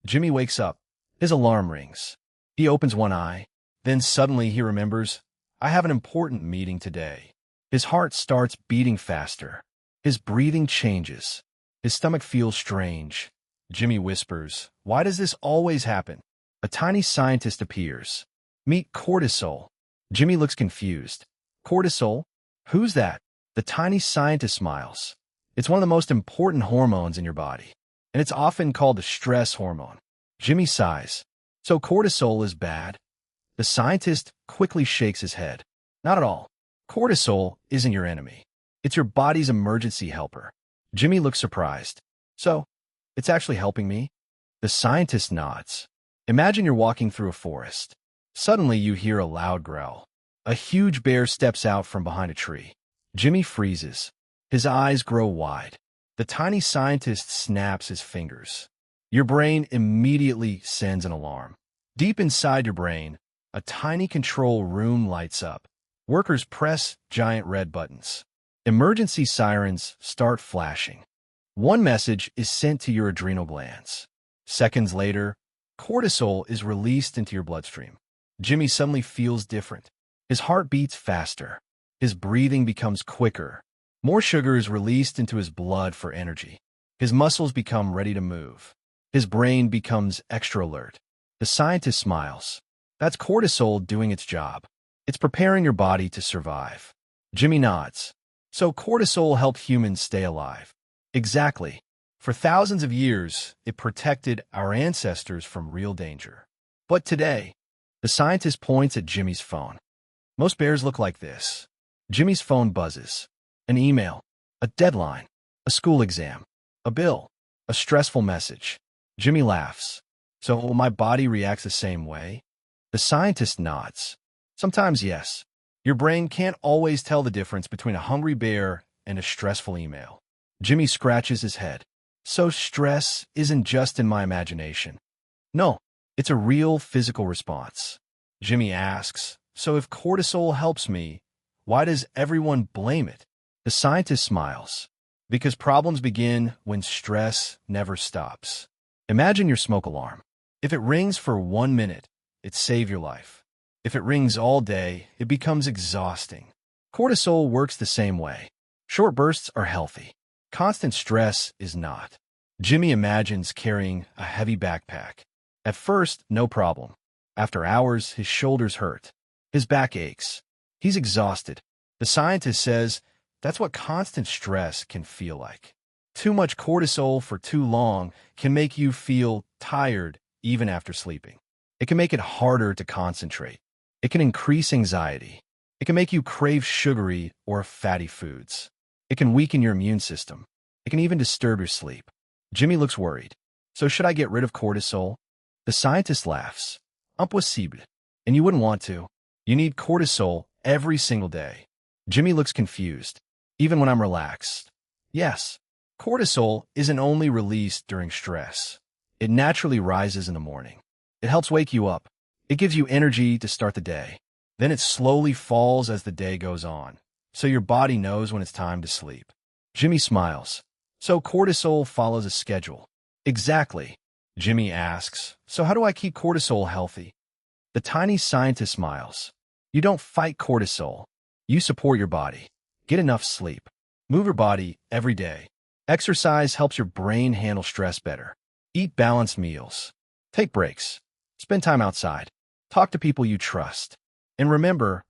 Jimmy wakes up. His alarm rings. He opens one eye. Then suddenly he remembers, I have an important meeting today. His heart starts beating faster. His breathing changes. His stomach feels strange. Jimmy whispers, why does this always happen? A tiny scientist appears. Meet Cortisol. Jimmy looks confused. Cortisol? Who's that? The tiny scientist smiles. It's one of the most important hormones in your body, and it's often called the stress hormone. Jimmy sighs. So cortisol is bad? The scientist quickly shakes his head. Not at all. Cortisol isn't your enemy. It's your body's emergency helper. Jimmy looks surprised. So, it's actually helping me? The scientist nods. Imagine you're walking through a forest. Suddenly you hear a loud growl. A huge bear steps out from behind a tree. Jimmy freezes. His eyes grow wide. The tiny scientist snaps his fingers. Your brain immediately sends an alarm. Deep inside your brain, a tiny control room lights up. Workers press giant red buttons. Emergency sirens start flashing. One message is sent to your adrenal glands. Seconds later, cortisol is released into your bloodstream. Jimmy suddenly feels different. His heart beats faster. His breathing becomes quicker. More sugar is released into his blood for energy. His muscles become ready to move. His brain becomes extra alert. The scientist smiles. That's cortisol doing its job. It's preparing your body to survive. Jimmy nods. So cortisol helped humans stay alive. Exactly. For thousands of years, it protected our ancestors from real danger. But today, the scientist points at Jimmy's phone. Most bears look like this. Jimmy's phone buzzes. An email, a deadline, a school exam, a bill, a stressful message. Jimmy laughs. So my body reacts the same way? The scientist nods. Sometimes yes. Your brain can't always tell the difference between a hungry bear and a stressful email. Jimmy scratches his head. So stress isn't just in my imagination. No, it's a real physical response. Jimmy asks, so if cortisol helps me, why does everyone blame it? The scientist smiles. Because problems begin when stress never stops. Imagine your smoke alarm. If it rings for 1 minute, it saves your life. If it rings all day, it becomes exhausting. Cortisol works the same way. Short bursts are healthy. Constant stress is not. Jimmy imagines carrying a heavy backpack. At first, no problem. After hours, his shoulders hurt. His back aches. He's exhausted. The scientist says that's what constant stress can feel like. Too much cortisol for too long can make you feel tired even after sleeping. It can make it harder to concentrate. It can increase anxiety. It can make you crave sugary or fatty foods. It can weaken your immune system. It can even disturb your sleep. Jimmy looks worried. So should I get rid of cortisol? The scientist laughs. Impossible. And you wouldn't want to. You need cortisol every single day. Jimmy looks confused. Even when I'm relaxed. Yes, cortisol isn't only released during stress. It naturally rises in the morning. It helps wake you up. It gives you energy to start the day. Then it slowly falls as the day goes on, so your body knows when it's time to sleep. Jimmy smiles. So cortisol follows a schedule. Exactly. Jimmy asks, so how do I keep cortisol healthy? The tiny scientist smiles. You don't fight cortisol. You support your body. Get enough sleep. Move your body every day. Exercise helps your brain handle stress better. Eat balanced meals. Take breaks. Spend time outside. Talk to people you trust. And remember,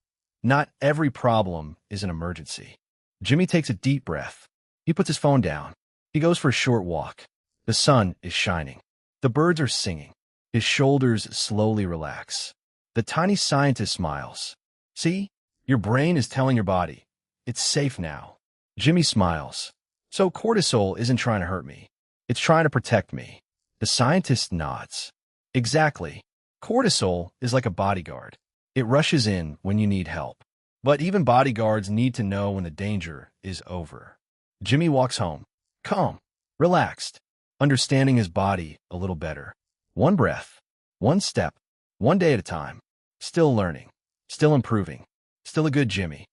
not every problem is an emergency. Jimmy takes a deep breath. He puts his phone down. He goes for a short walk. The sun is shining. The birds are singing. His shoulders slowly relax. The tiny scientist smiles. See? Your brain is telling your body, it's safe now. Jimmy smiles. So cortisol isn't trying to hurt me. It's trying to protect me. The scientist nods. Exactly. Cortisol is like a bodyguard. It rushes in when you need help. But even bodyguards need to know when the danger is over. Jimmy walks home, calm, relaxed, understanding his body a little better. One breath, one step, one day at a time. Still learning, still improving, still a good Jimmy.